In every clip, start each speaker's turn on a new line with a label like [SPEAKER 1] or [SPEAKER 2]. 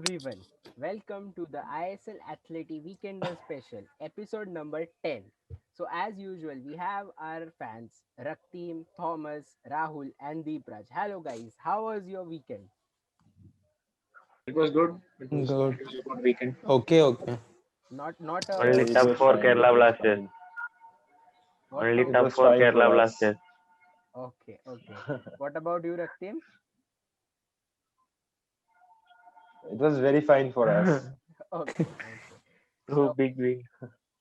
[SPEAKER 1] everyone. Welcome to the ISL Athlete Weekender Special, episode number 10. So, as usual, we have our fans Raktim, Thomas, Rahul, and Deepraj. Hello, guys. How was your weekend?
[SPEAKER 2] It was good.
[SPEAKER 3] Good.
[SPEAKER 2] It was a good weekend.
[SPEAKER 3] Okay.
[SPEAKER 1] Not
[SPEAKER 4] Only
[SPEAKER 1] a
[SPEAKER 5] It
[SPEAKER 4] tough
[SPEAKER 5] was
[SPEAKER 4] for
[SPEAKER 5] fine.
[SPEAKER 4] Kerala
[SPEAKER 5] It was
[SPEAKER 4] Blasters.
[SPEAKER 5] fine.
[SPEAKER 1] what
[SPEAKER 4] Only
[SPEAKER 5] It
[SPEAKER 1] Thomas?
[SPEAKER 4] tough
[SPEAKER 5] was
[SPEAKER 4] for
[SPEAKER 5] fine
[SPEAKER 4] Kerala
[SPEAKER 5] for us.
[SPEAKER 4] Blasters.
[SPEAKER 1] Okay. What about you, Raktim?
[SPEAKER 5] It was very fine for us.
[SPEAKER 1] Okay.
[SPEAKER 4] Two
[SPEAKER 1] So,
[SPEAKER 4] big win.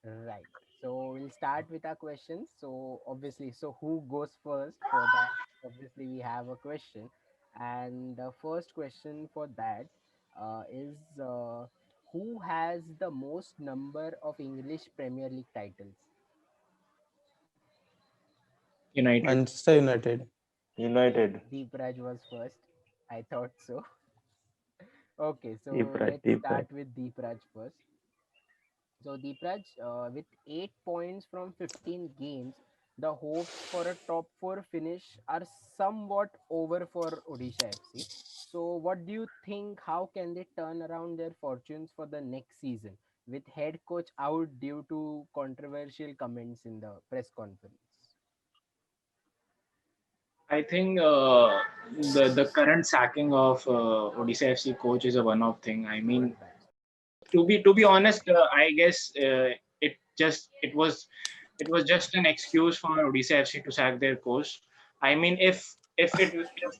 [SPEAKER 1] right. So we'll start with our questions. So obviously, so who goes first? For that, obviously, we have a question, and the first question for that is who has the most number of English Premier League titles?
[SPEAKER 2] United.
[SPEAKER 3] Manchester United.
[SPEAKER 5] United.
[SPEAKER 1] Deepraj was first. I thought so. Okay,
[SPEAKER 4] Deep
[SPEAKER 1] so
[SPEAKER 4] right,
[SPEAKER 1] let's
[SPEAKER 4] deep right.
[SPEAKER 1] start with Deepraj first. So Deepraj, with 8 points from 15 games, the hopes for a top four finish are somewhat over for Odisha FC. So what do you think? How can they turn around their fortunes for the next season with head coach out due to controversial comments in the press conference?
[SPEAKER 2] I think the current sacking of Odisha FC coach is a one-off thing. I mean,
[SPEAKER 1] Right.
[SPEAKER 2] to be honest, I guess it was just an excuse for Odisha FC to sack their coach. I mean, if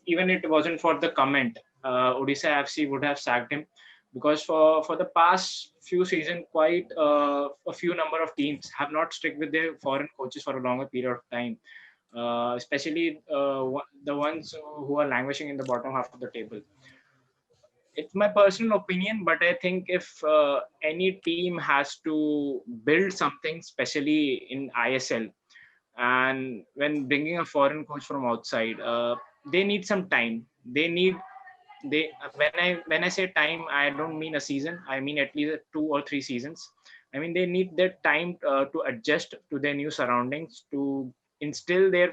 [SPEAKER 2] even it wasn't for the comment, Odisha FC would have sacked him because for the past few seasons, quite a few number of teams have not stuck with their foreign coaches for a longer period of time, especially the ones who are languishing in the bottom half of the table. It's my personal opinion, but I think if any team has to build something, especially in ISL, and when bringing a foreign coach from outside, they need some time. They when I say time, I don't mean a season. I mean at least 2 or 3 seasons. I mean they need that time to adjust to their new surroundings, to instill their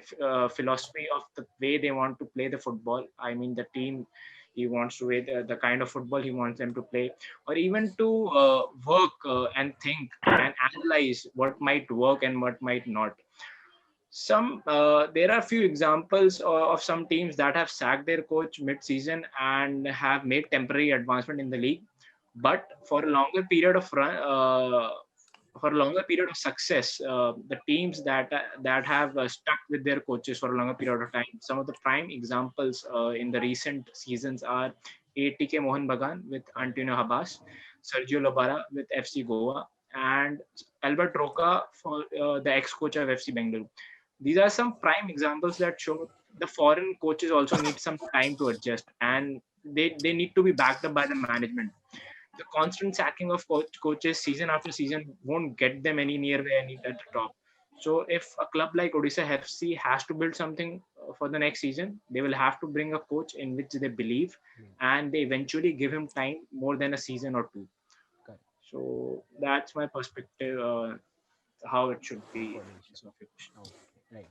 [SPEAKER 2] philosophy of the way they want to play the football. I mean the team he wants to play, the kind of football he wants them to play, or even to work and think and analyze what might work and what might not. There are few examples of some teams that have sacked their coach mid-season and have made temporary advancement in the league, but for a longer period of success, the teams that have stuck with their coaches for a longer period of time. Some of the prime examples in the recent seasons are ATK Mohan Bagan with Antonio Habas, Sergio Lobara with FC Goa, and Albert Roca for the ex-coach of FC Bengaluru. These are some prime examples that show the foreign coaches also need some time to adjust, and they need to be backed up by the management. The constant sacking of coaches season after season won't get them any near where any at the top. So if a club like Odisha FC has to build something for the next season, they will have to bring a coach in which they believe,
[SPEAKER 1] Hmm,
[SPEAKER 2] and they eventually give him time more than a season or two.
[SPEAKER 1] correct.
[SPEAKER 2] So that's my perspective. How it should be.
[SPEAKER 1] Odisha.
[SPEAKER 2] So,
[SPEAKER 1] Okay, right.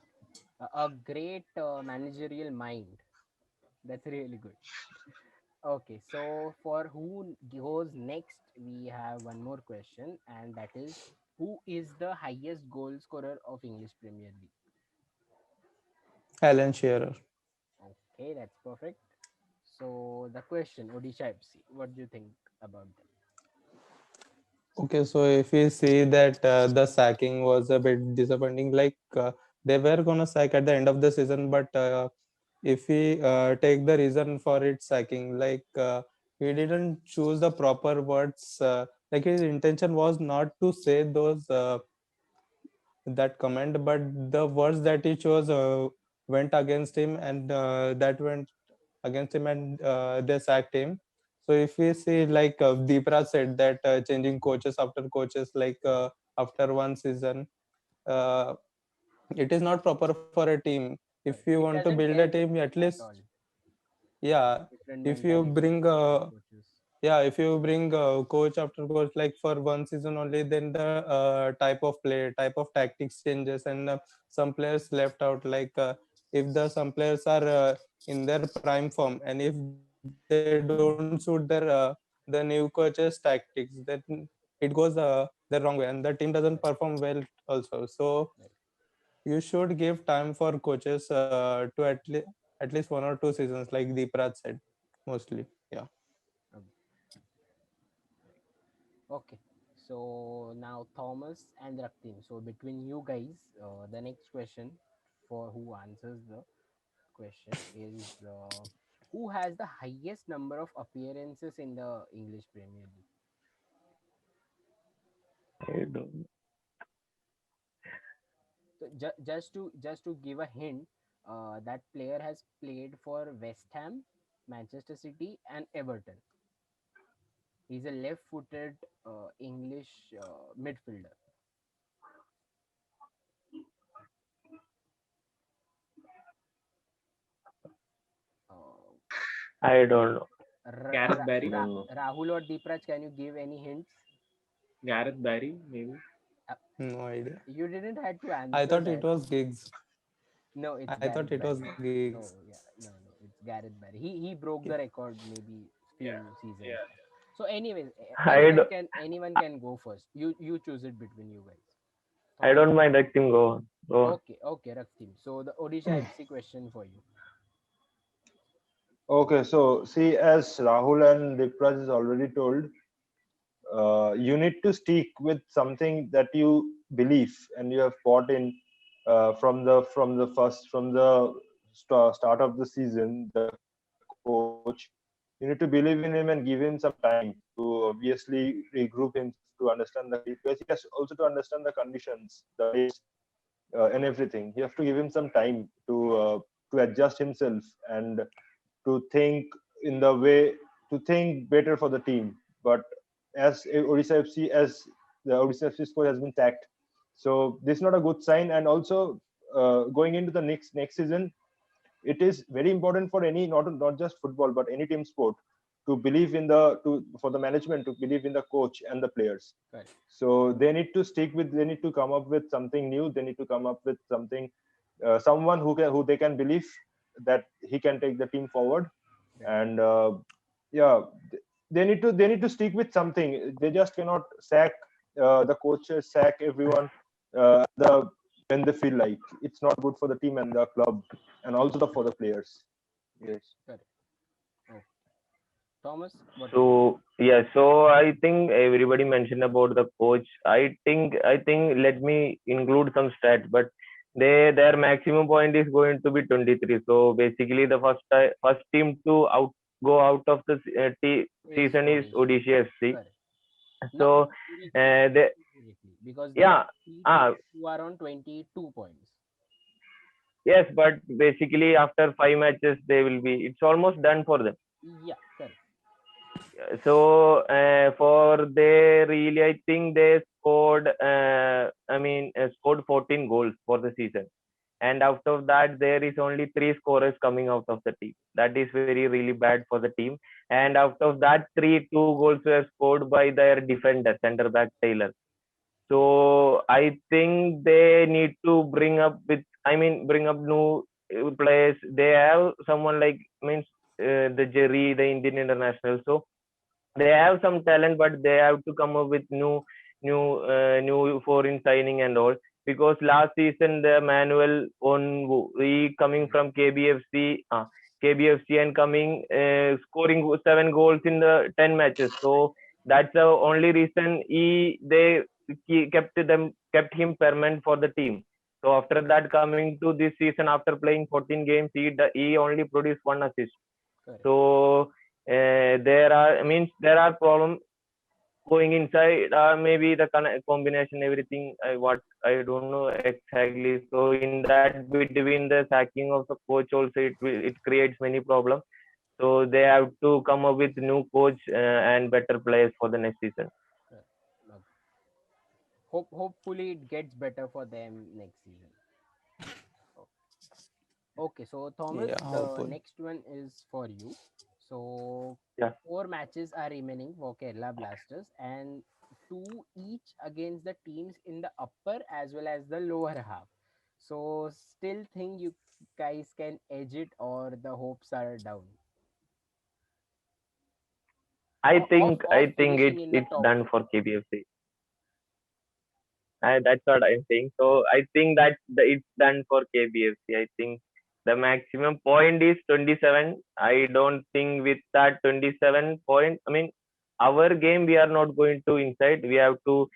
[SPEAKER 1] A great managerial mind. That's really good. Okay, so for who goes next, we have one more question, and that is who is the highest goal scorer of English Premier League?
[SPEAKER 3] Alan Shearer.
[SPEAKER 1] Okay, that's perfect. So the question, Odisha FC, what do you think about them?
[SPEAKER 3] Okay, so if we see that the sacking was a bit disappointing, like they were gonna sack at the end of the season, but if we take the reason for its sacking, like he didn't choose the proper words. Like his intention was not to say those that comment, but the words that he chose went against him, and that went against him, and they sacked him. So if we see, like Deepra said, that changing coaches after coaches, like after one season, uh, it is not proper for a team. If
[SPEAKER 1] Correct.
[SPEAKER 3] you
[SPEAKER 1] It
[SPEAKER 3] want to
[SPEAKER 1] doesn't
[SPEAKER 3] build a
[SPEAKER 1] help
[SPEAKER 3] team, at
[SPEAKER 1] at
[SPEAKER 3] least,
[SPEAKER 1] all.
[SPEAKER 3] yeah,
[SPEAKER 1] Different
[SPEAKER 3] if you
[SPEAKER 1] mentalities,
[SPEAKER 3] bring
[SPEAKER 1] different coaches.
[SPEAKER 3] yeah, if you bring coach after coach, like for one season only, then the type of play, type of tactics changes, and some players left out. Like if the some players are in their prime form, and if they don't suit their the coach's the new coach's tactics, then it goes the wrong way, and the team doesn't perform well also. So
[SPEAKER 1] Right.
[SPEAKER 3] you should give time for coaches to at least 1 or 2 seasons, like Deepraj said, mostly. Yeah.
[SPEAKER 1] Um, Okay, so now Thomas and Raktim. So between you guys, the next question for who answers the question is who has the highest number of appearances in the English Premier League?
[SPEAKER 4] I don't.
[SPEAKER 1] So just to give a hint, that player has played for West Ham, Manchester City, and Everton. He's a left-footed English midfielder. Uh,
[SPEAKER 4] I don't know.
[SPEAKER 2] Gareth
[SPEAKER 5] I
[SPEAKER 2] Barry.
[SPEAKER 5] don't know.
[SPEAKER 1] Rahul or Deepraj, can you give any hints?
[SPEAKER 2] Gareth Barry, maybe.
[SPEAKER 1] Uh,
[SPEAKER 3] No idea.
[SPEAKER 1] you didn't had to
[SPEAKER 3] I
[SPEAKER 1] answer
[SPEAKER 3] thought it
[SPEAKER 1] that.
[SPEAKER 3] was gigs.
[SPEAKER 1] No, it's
[SPEAKER 3] I thought
[SPEAKER 1] Gareth
[SPEAKER 3] it was
[SPEAKER 1] Barry.
[SPEAKER 3] gigs.
[SPEAKER 1] Oh yeah, no, it's Gareth Barry. He broke
[SPEAKER 3] Okay.
[SPEAKER 1] the record maybe
[SPEAKER 2] Yeah,
[SPEAKER 1] few seasons
[SPEAKER 2] yeah.
[SPEAKER 1] back. So anyways,
[SPEAKER 4] I don't,
[SPEAKER 1] anyone can go first. You choose it between you guys.
[SPEAKER 4] I
[SPEAKER 1] Thomas.
[SPEAKER 4] don't mind letting go on. Go on.
[SPEAKER 1] Okay, Raktim. So the Odisha FC question for you.
[SPEAKER 5] Okay, so see, as Rahul and Dipraj has already told, you need to stick with something that you believe and you have bought in from the start of the season. The coach, you need to believe in him and give him some time to obviously regroup himself to understand the country, because he has also to understand the conditions, the players, and everything. You have to give him some time to adjust himself and to think in the way to think better for the team. But as Odisha FC, as the Odisha FC score has been sacked, so this is not a good sign. And also going into the next season, it is very important for any not just football but any team sport to believe in the to for the management to believe in the coach and the players.
[SPEAKER 1] Correct.
[SPEAKER 5] So they need to come up with something new. They need to come up with something, someone who they can believe that he can take the team forward.
[SPEAKER 1] Right.
[SPEAKER 5] And yeah, they need to stick with something. They just cannot sack the coaches, sack everyone when they feel like it's not good for the team and the club, and also for the players. Yes.
[SPEAKER 1] Correct. Okay. Thomas, what would you say?
[SPEAKER 4] So yeah, so I think everybody mentioned about the coach. I think let me include some stats, but their maximum point is going to be 23. So basically, the first team to go out of the
[SPEAKER 1] Is
[SPEAKER 4] season is
[SPEAKER 1] Odisha.
[SPEAKER 4] Odisha FC.
[SPEAKER 1] Correct. Not
[SPEAKER 4] So
[SPEAKER 1] directly,
[SPEAKER 4] they,
[SPEAKER 1] not directly, because there
[SPEAKER 4] yeah,
[SPEAKER 1] are three
[SPEAKER 4] ah
[SPEAKER 1] teams who are on 22 points.
[SPEAKER 4] yes, but basically after 5 matches they will be. It's almost done for them.
[SPEAKER 1] Yeah, correct.
[SPEAKER 4] So for they really, I think they scored. Scored 14 goals for the season, and out of that, there is only three scorers coming out of the team. That is very really bad for the team. And out of that, two goals were scored by their defender, centre back Taylor. So I think they need to bring up new players. They have someone like the Jerry, the Indian international. So they have some talent, but they have to come up with new foreign signing and all. Because last season the Manuel on he coming from KBFC and coming scoring 7 goals in the 10 matches. So that's the only reason he kept him permanent for the team. So after that, coming to this season, after playing 14 games, he only produced one assist.
[SPEAKER 1] Correct.
[SPEAKER 4] So there are problems going inside. Maybe the combination, everything. I don't know exactly. So in that, between the sacking of the coach, also it creates many problems. So they have to come up with new coach and better players for the next season.
[SPEAKER 1] Correct. Okay. Hopefully it gets better for them next season. O- Okay, so Thomas,
[SPEAKER 3] Yeah,
[SPEAKER 1] the
[SPEAKER 3] hopefully.
[SPEAKER 1] next one is for you. So
[SPEAKER 4] Yeah.
[SPEAKER 1] four matches are remaining for Kerala Blasters, and two each against the teams in the upper as well as the lower half. So still think you guys can edge it, or the hopes are down? of
[SPEAKER 4] I think
[SPEAKER 1] finishing in the
[SPEAKER 4] it's
[SPEAKER 1] top
[SPEAKER 4] done
[SPEAKER 1] four.
[SPEAKER 4] for KBFC. That's what I'm saying. So I think that it's done for KBFC. I think the maximum point is 27. I don't think with that 27 point, I mean, our game we are not going to inside. We have to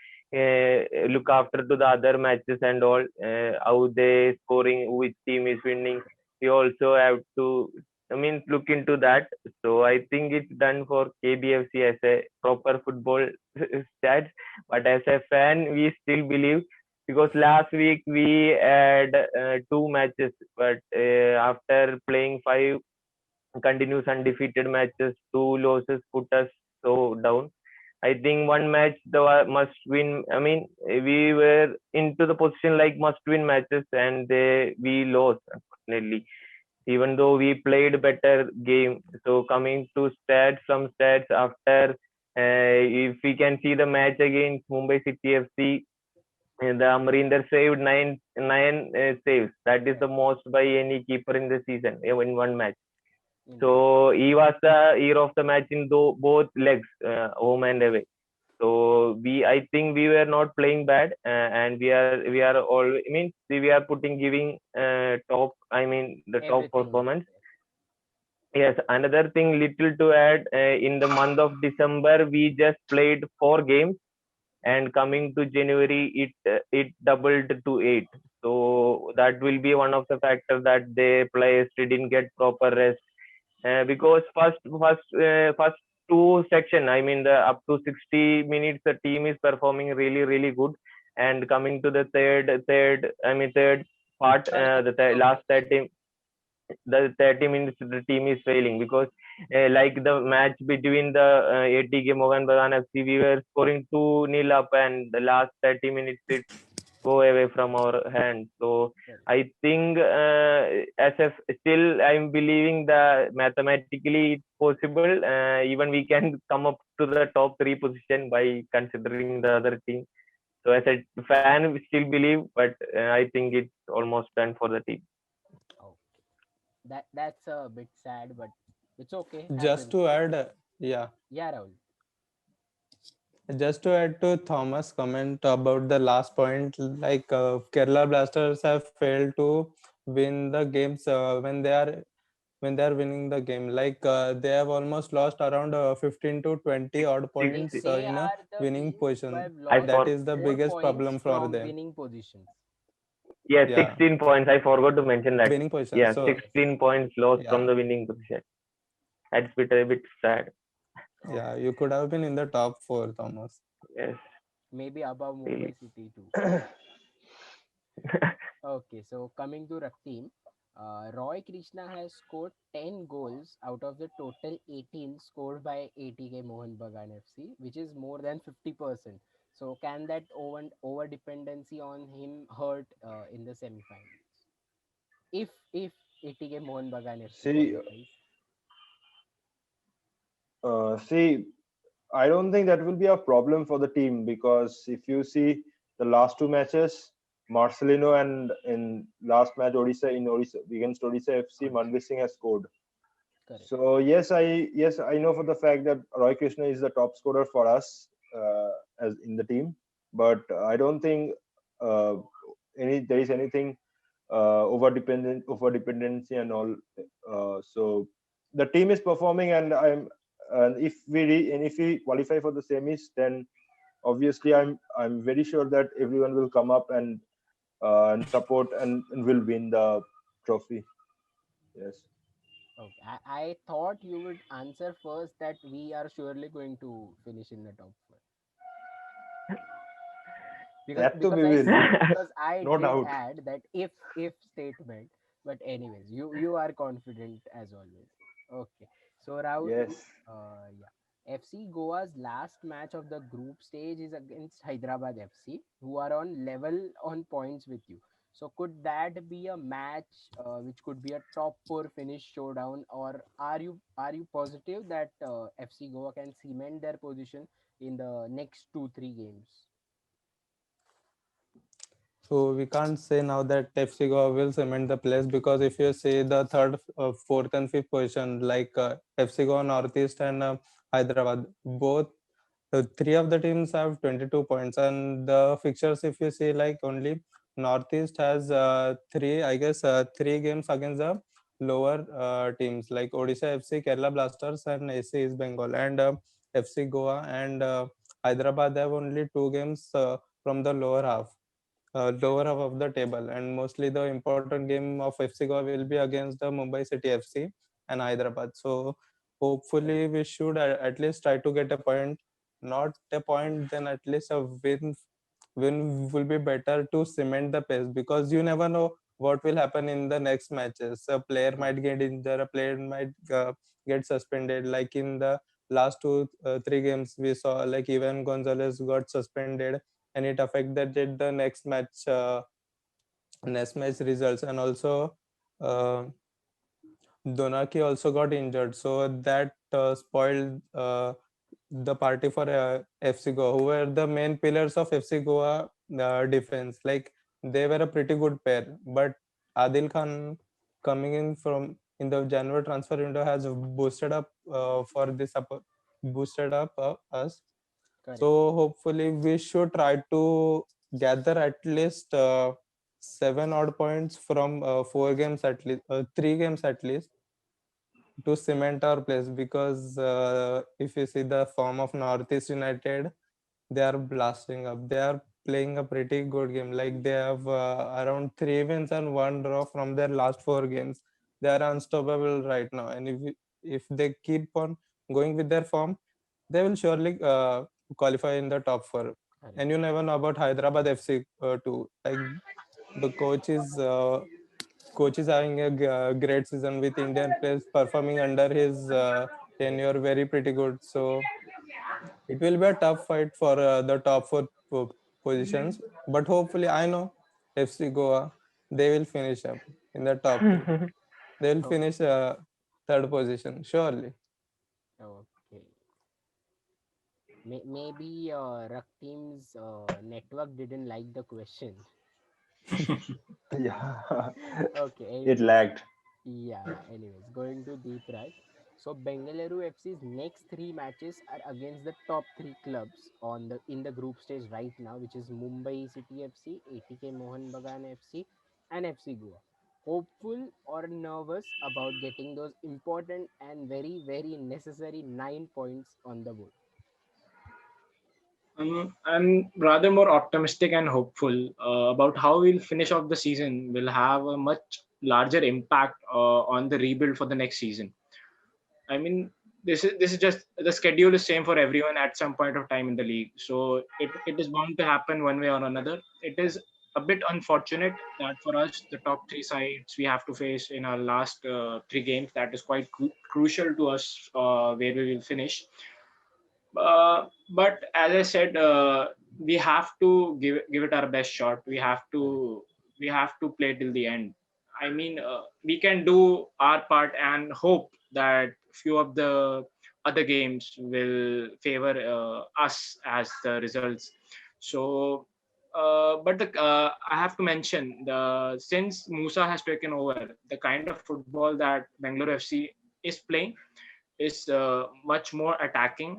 [SPEAKER 4] look after to the other matches and all. How they scoring, which team is winning. We also have to, I mean, look into that. So I think it's done for KBFC as a proper football stats, but as a fan, we still believe because last week we had two matches, but after playing five continuous undefeated matches, two losses put us so down. I think one match the must win. I mean, we were into the position like must win matches, and we lost unfortunately. Even though we played better game. So coming to stats, some stats after, if we can see the match against Mumbai City FC, the Amrinder saved nine saves. That is the
[SPEAKER 1] Correct.
[SPEAKER 4] most by any keeper in the season in one match.
[SPEAKER 1] Indeed.
[SPEAKER 4] So he was the hero of the match in both legs, home and away. So I think we were not playing bad, and we are all. I mean, we are putting giving top. I mean, the top
[SPEAKER 1] Everything in
[SPEAKER 4] performance.
[SPEAKER 1] there.
[SPEAKER 4] Yes, another thing little to add, in the month of December, we just played 4 games, and coming to January, it doubled to 8. So that will be one of the factors that the players didn't get proper rest, because first two section, I mean the up to 60 minutes, the team is performing really good, and coming to the third part, the last
[SPEAKER 1] Okay.
[SPEAKER 4] 30 minutes the team is failing because like the match between the ATK Mohan Bagan FC, we were scoring 2-0 up, and the last 30 minutes it go away from our hands. So
[SPEAKER 1] Correct.
[SPEAKER 4] I think as if still I'm believing that mathematically it's possible. Even we can come up to the top three position by considering the other team. So as a fan, we still believe, but I think it's almost done for the team.
[SPEAKER 1] Okay. That's a bit sad, but it's okay.
[SPEAKER 3] Just
[SPEAKER 1] Happens.
[SPEAKER 3] to add, yeah,
[SPEAKER 1] Yeah, Rahul.
[SPEAKER 3] just to add to Thomas' comment about the last point, like Kerala Blasters have failed to win the games when they are winning the game. Like they have almost lost around 15 to 20 odd
[SPEAKER 1] They
[SPEAKER 3] points
[SPEAKER 1] they
[SPEAKER 3] in a
[SPEAKER 1] are the
[SPEAKER 3] winning
[SPEAKER 1] team who
[SPEAKER 3] position.
[SPEAKER 1] have
[SPEAKER 4] I
[SPEAKER 1] lost
[SPEAKER 3] That
[SPEAKER 4] for
[SPEAKER 3] is the
[SPEAKER 1] more
[SPEAKER 3] biggest
[SPEAKER 1] points
[SPEAKER 3] problem for
[SPEAKER 1] from
[SPEAKER 3] them.
[SPEAKER 1] winning positions.
[SPEAKER 4] Yes,
[SPEAKER 3] Yeah,
[SPEAKER 4] 16 points. I forgot to mention that.
[SPEAKER 3] winning position.
[SPEAKER 4] Yeah,
[SPEAKER 3] So
[SPEAKER 1] Yes.
[SPEAKER 4] 16 points lost from
[SPEAKER 3] yeah,
[SPEAKER 4] the winning position. That's a bit sad.
[SPEAKER 3] yeah,
[SPEAKER 1] Okay.
[SPEAKER 3] you could have been in the top four, Thomas.
[SPEAKER 4] Yes,
[SPEAKER 1] Maybe above
[SPEAKER 4] really.
[SPEAKER 1] Mumbai City too. Okay, so coming to Raktim, Roy Krishna has scored 10 goals out of the total 18 scored by ATK Mohan Bagan FC, which is more than 50%. So can that over dependency on him hurt in the semifinals? If ATK Mohan Bagan FC
[SPEAKER 5] See,
[SPEAKER 1] qualifies,
[SPEAKER 5] see, I don't think that will be a problem for the team because if you see the last two matches, Marcelino and in last match Odisha against Odisha FC,
[SPEAKER 1] Odisha.
[SPEAKER 5] Manvir Singh has scored.
[SPEAKER 1] Correct.
[SPEAKER 5] So yes I know for the fact that Roy Krishna is the top scorer for us as in the team, but I don't think uh, there is anything over dependency and all. So the team is performing, and if we qualify for the semis, then obviously I'm very sure that everyone will come up and support and will win the trophy. Yes.
[SPEAKER 1] Okay. I thought you would answer first that we are surely going to finish in the top four. because
[SPEAKER 5] That too
[SPEAKER 1] because
[SPEAKER 5] we
[SPEAKER 1] I
[SPEAKER 5] will,
[SPEAKER 1] because I
[SPEAKER 5] no
[SPEAKER 1] did
[SPEAKER 5] doubt.
[SPEAKER 1] add that if statement, but anyways, you are confident as always. Okay, so Rahul,
[SPEAKER 5] Yes.
[SPEAKER 1] yeah, FC Goa's last match of the group stage is against Hyderabad FC, who are on level on points with you. So could that be a match which could be a top four finish showdown, or are you positive that FC Goa can cement their position in the next 2-3 games?
[SPEAKER 3] So we can't say now that FC Goa will cement the place, because if you say the third, fourth, and fifth position, like FC Goa Northeast and Hyderabad. Both three of the teams have 22 points, and the fixtures, if you see, like only Northeast has three, I guess, three games against the lower teams like Odisha FC, Kerala Blasters, and AC East Bengal, and FC Goa and Hyderabad have only two games from the lower half of the table, and mostly the important game of FC Goa will be against the Mumbai City FC and Hyderabad. So hopefully we should at least try to get a point, not a point, then at least a win. Win will be better to cement the pace, because you never know what will happen in the next matches. A player might get injured, a player might get suspended. Like in the last two, three games, we saw like Ivan Gonzalez got suspended, and it affected the next match results, and also uh, Donaki also got injured, so that spoiled the party for FC Goa, who were the main pillars of FC Goa defense. Like they were a pretty good pair, but Adil Khan coming in from in the January transfer window has boosted up us.
[SPEAKER 1] Correct.
[SPEAKER 3] So hopefully we should try to gather at least seven odd points from four games at least, three games at least, to cement our place, because if you see the form of Northeast United, they are blasting up. They are playing a pretty good game. Like they have around three wins and one draw from their last four games. They are unstoppable right now, and if they keep on going with their form, they will surely qualify in the top four.
[SPEAKER 1] Correct.
[SPEAKER 3] And you never know about Hyderabad FC too. Like the coach is having a great season with Indian players performing under his tenure very pretty good. So it will be a tough fight for the top four positions. But hopefully, I know FC Goa, they will finish up in the top three. They will
[SPEAKER 1] Oh,
[SPEAKER 3] finish third position surely.
[SPEAKER 1] okay. Maybe Ruck Team's network didn't like the question.
[SPEAKER 5] Yeah,
[SPEAKER 1] Okay,
[SPEAKER 5] it
[SPEAKER 1] anyways.
[SPEAKER 5] lagged.
[SPEAKER 1] Yeah. Anyways, going to Deep Raj. So Bengaluru FC's next three matches are against the top three clubs on the in the group stage right now, which is Mumbai City FC, ATK Mohan Bagan FC, and FC Goa. Hopeful or nervous about getting those important and very necessary 9 points on the board.
[SPEAKER 2] I'm rather more optimistic and hopeful about how we'll finish off the season. Will have a much larger impact on the rebuild for the next season. I mean, this is just the schedule is same for everyone at some point of time in the league, so it is bound to happen one way or another. It is a bit unfortunate that for us, the top three sides we have to face in our last three games, that is quite crucial to us where we will finish. But as I said, we have to give it our best shot.
[SPEAKER 1] Correct.
[SPEAKER 2] We have to play till the end. I mean, we can do our part and hope that few of the other games will favor us as the results. So, I have to mention the since Musa has taken over, the kind of football that Bangalore FC is playing is much more attacking.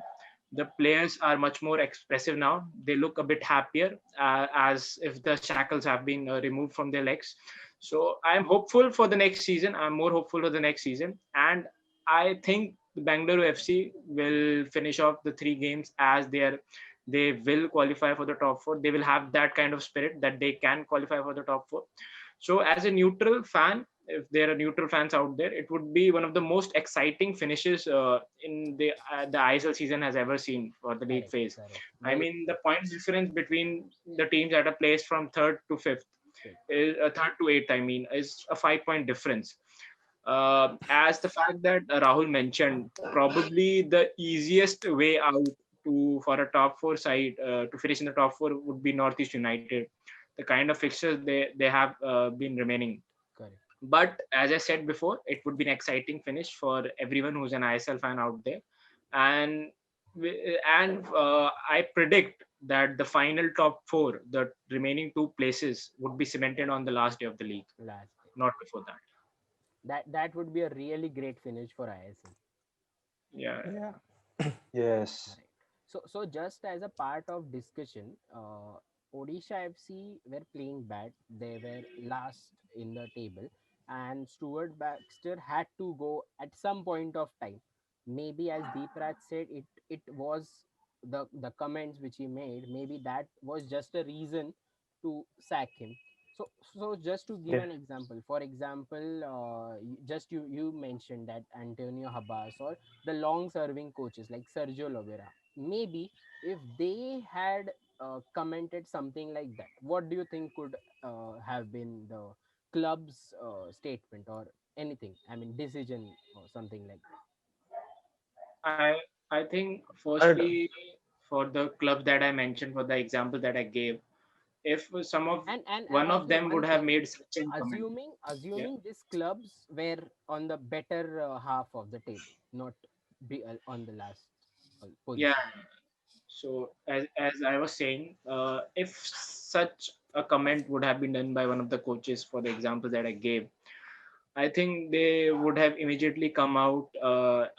[SPEAKER 2] The players are much more expressive now. They look a bit happier, as if the shackles have been removed from their legs. So I'm hopeful for the next season. I'm more hopeful for the next season, and I think the Bangalore FC will finish off the three games as they will qualify for the top four. They will have that kind of spirit that they can qualify for the top four. So, as a neutral fan, if there are neutral fans out there, it would be one of the most exciting finishes in the ISL season has ever seen for the league
[SPEAKER 1] Correct.
[SPEAKER 2] phase.
[SPEAKER 1] Correct.
[SPEAKER 2] I
[SPEAKER 1] Well,
[SPEAKER 2] mean, the points difference between the teams that are placed from third to fifth
[SPEAKER 1] fit.
[SPEAKER 2] is third to eighth. I mean, is a 5 point difference. As the fact that Rahul mentioned, probably the easiest way out to for a top four side to finish in the top four would be Northeast United. The kind of fixtures they have been remaining.
[SPEAKER 1] Correct.
[SPEAKER 2] But as I said before, it would be an exciting finish for everyone who's an ISL fan out there, and I predict that the final top four, the remaining two places, would be cemented on the last day of the league,
[SPEAKER 1] Last day.
[SPEAKER 2] not before that.
[SPEAKER 1] That would be a really great finish for ISL.
[SPEAKER 2] Yeah.
[SPEAKER 3] Yeah.
[SPEAKER 5] Yes.
[SPEAKER 1] Right. So just as a part of discussion, Odisha FC were playing bad. They were last in the table, and Stuart Baxter had to go at some point of time. Maybe, as Deepraj said, it was the comments which he made. Maybe that was just a reason to sack him. So just to give
[SPEAKER 4] Yes.
[SPEAKER 1] an example, for example, just you mentioned that Antonio Habas or the long serving coaches like Sergio Lovera, maybe if they had commented something like that, what do you think could have been the club's statement or anything? I mean, decision or something like that.
[SPEAKER 2] I I think
[SPEAKER 4] But
[SPEAKER 2] firstly for the club that I mentioned, for the example that I gave, if some of
[SPEAKER 1] And
[SPEAKER 2] one of
[SPEAKER 1] also
[SPEAKER 2] them
[SPEAKER 1] one
[SPEAKER 2] would have
[SPEAKER 1] thing,
[SPEAKER 2] made such a comment. Yeah,
[SPEAKER 1] assuming these clubs were on the better half of the table, not be on the last
[SPEAKER 2] yeah.
[SPEAKER 1] position.
[SPEAKER 2] So as I was saying, if such a comment would have been done by one of the coaches for the example that I gave, I think they would have immediately come out.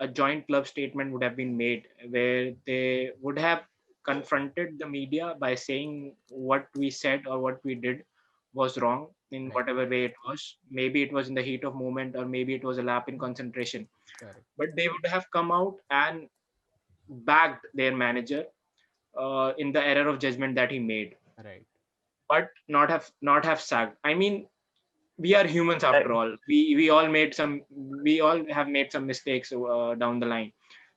[SPEAKER 2] A joint club statement would have been made where they would have confronted the media by saying what we said or what we did was wrong in
[SPEAKER 1] Right.
[SPEAKER 2] whatever way it was. Maybe it was in the heat of moment, or maybe it was a lap in concentration.
[SPEAKER 1] Correct.
[SPEAKER 2] But they would have come out and backed their manager in the error of judgment that he made,
[SPEAKER 1] Right.
[SPEAKER 2] but not have sacked. I mean, we are humans
[SPEAKER 4] I,
[SPEAKER 2] after all. We all have made some mistakes down the line.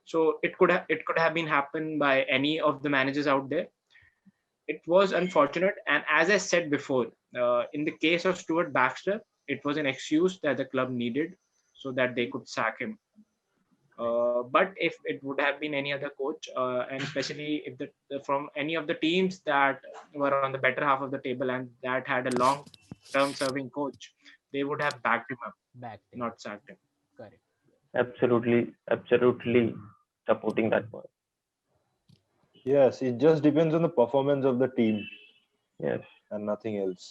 [SPEAKER 2] So it could have been happened by any of the managers out there. It was unfortunate, and as I said before, in the case of Stuart Baxter, it was an excuse that the club needed so that they could sack him.
[SPEAKER 1] Right.
[SPEAKER 2] But if it would have been any other coach, and especially if from any of the teams that were on the better half of the table and that had a long-term serving coach, they would have backed him up,
[SPEAKER 1] Backed him up.
[SPEAKER 2] not sacked him.
[SPEAKER 1] Correct.
[SPEAKER 4] absolutely supporting that point.
[SPEAKER 5] Yes, it just depends on the performance of the team
[SPEAKER 4] Yes.
[SPEAKER 5] and nothing else.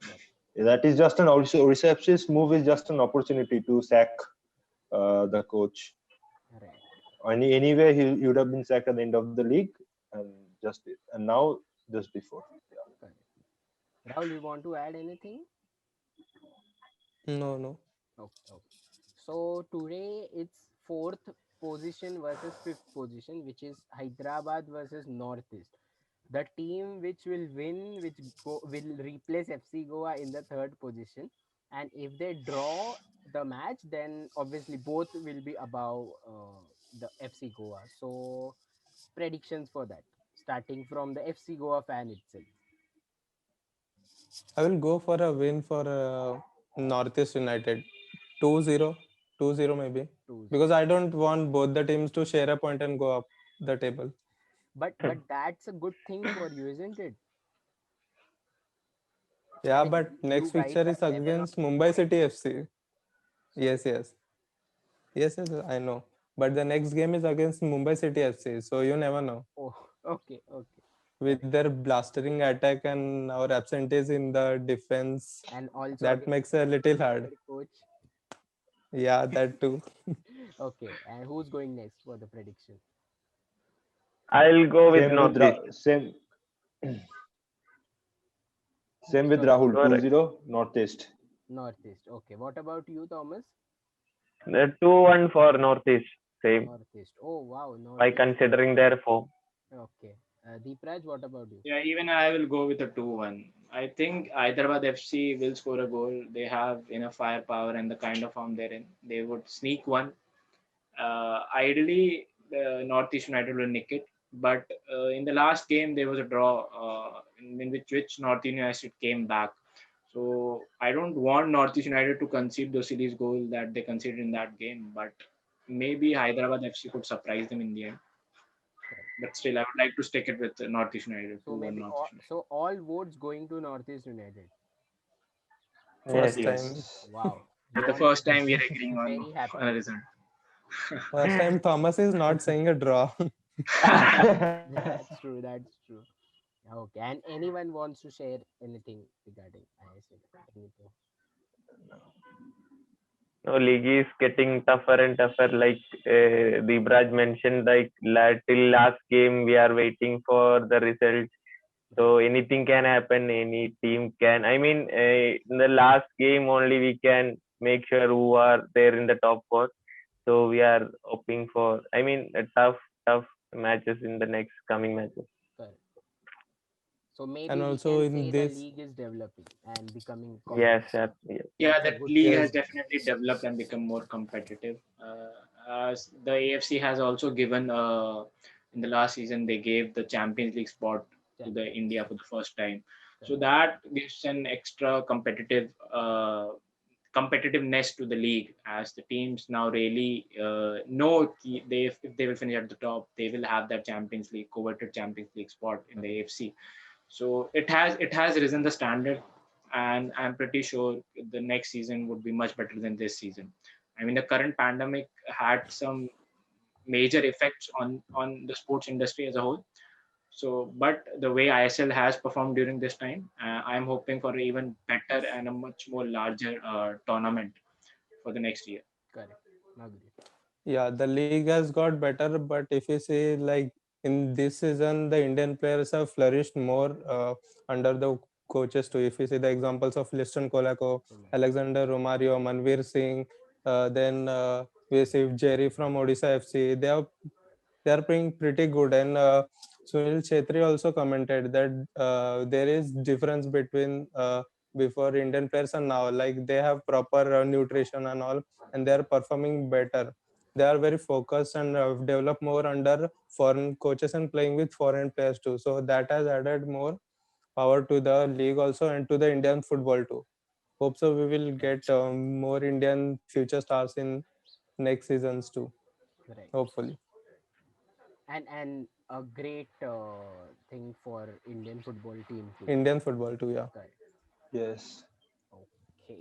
[SPEAKER 1] Correct.
[SPEAKER 5] That is just an Orissa FC's move is just an opportunity to sack the coach.
[SPEAKER 1] Right.
[SPEAKER 5] Anyway, he would have been sacked at the end of the league, and now just before. Yeah.
[SPEAKER 1] Correct. Rahul, you want to add anything?
[SPEAKER 3] No, no.
[SPEAKER 1] Okay. Okay. So today it's fourth position versus fifth position, which is Hyderabad versus Northeast. The team which will win, will replace FC Goa in the third position, and if they draw the match, then obviously both will be above the FC Goa. So predictions for that, starting from the FC Goa fan itself.
[SPEAKER 3] I will go for a win for Northeast United. 2-0, 2-0 maybe.
[SPEAKER 1] 2-0.
[SPEAKER 3] Because I don't want both the teams to share a point and go up the table.
[SPEAKER 1] But that's a good thing for you, isn't it? I
[SPEAKER 3] Yeah,
[SPEAKER 1] mean,
[SPEAKER 3] but
[SPEAKER 1] you
[SPEAKER 3] next
[SPEAKER 1] guys
[SPEAKER 3] fixture
[SPEAKER 1] are
[SPEAKER 3] is
[SPEAKER 1] seven on
[SPEAKER 3] against
[SPEAKER 1] eight
[SPEAKER 3] Mumbai
[SPEAKER 1] points.
[SPEAKER 3] City FC.
[SPEAKER 1] Sorry.
[SPEAKER 3] Yes, yes. Yes, yes, I know. But the next game is against Mumbai City FC. So you never know.
[SPEAKER 1] Oh, okay, okay.
[SPEAKER 3] With
[SPEAKER 1] Correct.
[SPEAKER 3] their blastering attack and our absentees in the defense,
[SPEAKER 1] And also
[SPEAKER 3] that
[SPEAKER 1] against
[SPEAKER 3] makes a little hard.
[SPEAKER 1] their coach.
[SPEAKER 3] Yeah, that too.
[SPEAKER 1] Okay, and who's going next for the prediction?
[SPEAKER 4] I'll go with
[SPEAKER 5] Same with
[SPEAKER 4] Northeast.
[SPEAKER 5] same with
[SPEAKER 1] Sorry,
[SPEAKER 5] Rahul.
[SPEAKER 4] Correct.
[SPEAKER 5] 2-0 Northeast.
[SPEAKER 1] Northeast. Okay, what about you, Thomas?
[SPEAKER 4] 2-1 for Northeast. Same.
[SPEAKER 1] Northeast. Oh, wow,
[SPEAKER 4] By
[SPEAKER 1] Northeast.
[SPEAKER 4] considering their form.
[SPEAKER 1] Okay. Deepraj, what about you?
[SPEAKER 2] Yeah, even I will go with a 2-1. I think Hyderabad FC will score a goal. They have enough firepower and the kind of form they're in. They would sneak one. Ideally, Northeast United will nick it. But in the last game, there was a draw in which Northeast United came back. So I don't want Northeast United to concede the series goal that they conceded in that game. But maybe Hyderabad FC could surprise them in the end.
[SPEAKER 1] Correct.
[SPEAKER 2] But still, I would like to stick it with Northeast United,
[SPEAKER 1] So
[SPEAKER 2] 2-1
[SPEAKER 1] maybe
[SPEAKER 2] Northeast United.
[SPEAKER 1] all votes going to Northeast United.
[SPEAKER 4] Yes.
[SPEAKER 3] First time.
[SPEAKER 5] Yes.
[SPEAKER 1] Wow.
[SPEAKER 2] For the
[SPEAKER 1] Thomas
[SPEAKER 2] first
[SPEAKER 1] is
[SPEAKER 2] time, we are agreeing on
[SPEAKER 1] very
[SPEAKER 2] a
[SPEAKER 1] happy.
[SPEAKER 2] result.
[SPEAKER 3] First time Thomas is not saying a draw.
[SPEAKER 1] That's true. That's true. Okay. And anyone wants to share anything regarding ISL? Anything?
[SPEAKER 4] No, league is getting tougher and tougher. Like Deepraj mentioned, like till last game we are waiting for the result. So anything can happen. Any team can. I mean, in the last game only we can make sure who are there in the top four. So we are hoping for. I mean, a tough matches in the next coming matches.
[SPEAKER 1] Correct. So
[SPEAKER 3] And
[SPEAKER 1] maybe we
[SPEAKER 3] also
[SPEAKER 1] can
[SPEAKER 3] in
[SPEAKER 1] say the
[SPEAKER 3] this,
[SPEAKER 1] league is developing and becoming
[SPEAKER 4] Yes,
[SPEAKER 1] competitive.
[SPEAKER 4] yes.
[SPEAKER 2] Yeah,
[SPEAKER 1] That's a
[SPEAKER 2] that
[SPEAKER 1] good
[SPEAKER 2] league
[SPEAKER 1] sign.
[SPEAKER 2] has
[SPEAKER 3] yes,
[SPEAKER 2] definitely developed and become more competitive. As the AFC has also given, in the last season, they gave the Champions League spot to the
[SPEAKER 1] Champions.
[SPEAKER 2] India for the first time. So
[SPEAKER 1] Correct.
[SPEAKER 2] that gives an extra competitiveness to the league, as the teams now really know they if they will finish at the top, they will have that Champions League coveted Champions League spot in the
[SPEAKER 1] Correct.
[SPEAKER 2] AFC. So it has risen the standard, and I'm pretty sure the next season would be much better than this season. I mean, the current pandemic had some major effects on the sports industry as a whole. So, but the way ISL has performed during this time, I'm hoping for an even better and a much more larger tournament for the next year.
[SPEAKER 1] Correct. Agree.
[SPEAKER 3] yeah, the league has got better, but if you see like in this season, the Indian players have flourished more under the coaches too. If you see the examples of Liston Kolako, Alexander Romario, Manveer Singh, then we see Jerry from Odisha FC. They are playing pretty good, and Sunil Chetri also commented that there is difference between before Indian players and now. Like they have proper nutrition and all, and they are performing better. They are very focused and develop more under foreign coaches and playing with foreign players too. So that has added more power to the league also and to the Indian football too. Hope so we will get more Indian future stars in next seasons too.
[SPEAKER 1] Correct.
[SPEAKER 3] Hopefully,
[SPEAKER 1] And a great thing for Indian football team too.
[SPEAKER 3] Indian football too. Yeah.
[SPEAKER 1] Correct.
[SPEAKER 5] Yes.
[SPEAKER 1] Okay,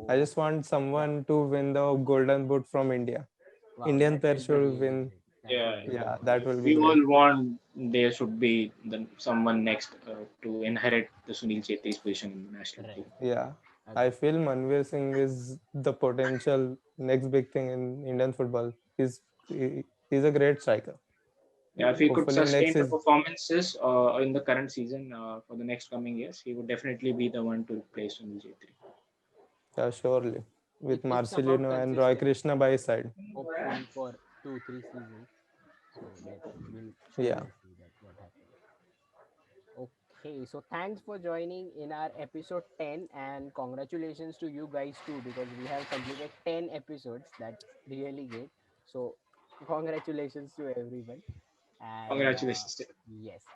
[SPEAKER 3] I
[SPEAKER 1] so
[SPEAKER 3] just want
[SPEAKER 1] yeah,
[SPEAKER 3] someone to win the golden boot from India.
[SPEAKER 1] wow,
[SPEAKER 3] Indian
[SPEAKER 1] that
[SPEAKER 3] player
[SPEAKER 1] will be
[SPEAKER 3] should
[SPEAKER 1] really
[SPEAKER 3] win.
[SPEAKER 1] great. That
[SPEAKER 2] Yeah,
[SPEAKER 1] will be
[SPEAKER 3] Yeah,
[SPEAKER 1] really
[SPEAKER 3] that
[SPEAKER 1] great.
[SPEAKER 3] will be
[SPEAKER 2] we
[SPEAKER 3] great.
[SPEAKER 2] all want there should be someone next to inherit the Sunil Chetri's position in the national team.
[SPEAKER 1] Right.
[SPEAKER 3] Yeah. I
[SPEAKER 1] Agree.
[SPEAKER 3] feel Manveer Singh is the potential next big thing in Indian football. He's a great striker.
[SPEAKER 2] Yeah, if he could
[SPEAKER 3] Hopefully next
[SPEAKER 2] sustain the
[SPEAKER 3] is
[SPEAKER 2] performances in the current season for the next coming years, he would definitely be the one to replace Sunil Chetri.
[SPEAKER 3] yeah, surely with
[SPEAKER 1] It's about
[SPEAKER 3] Marcelino and Roy
[SPEAKER 1] consistency.
[SPEAKER 3] Krishna by his side.
[SPEAKER 1] Hopefully for 2 3 seasons. So we'll
[SPEAKER 3] Yeah,
[SPEAKER 1] surely see that what happens. Okay, so thanks for joining in our episode 10 and congratulations to you guys too because we have completed 10 episodes. That's really great. So congratulations to everyone. And
[SPEAKER 2] Congratulations.
[SPEAKER 1] yes,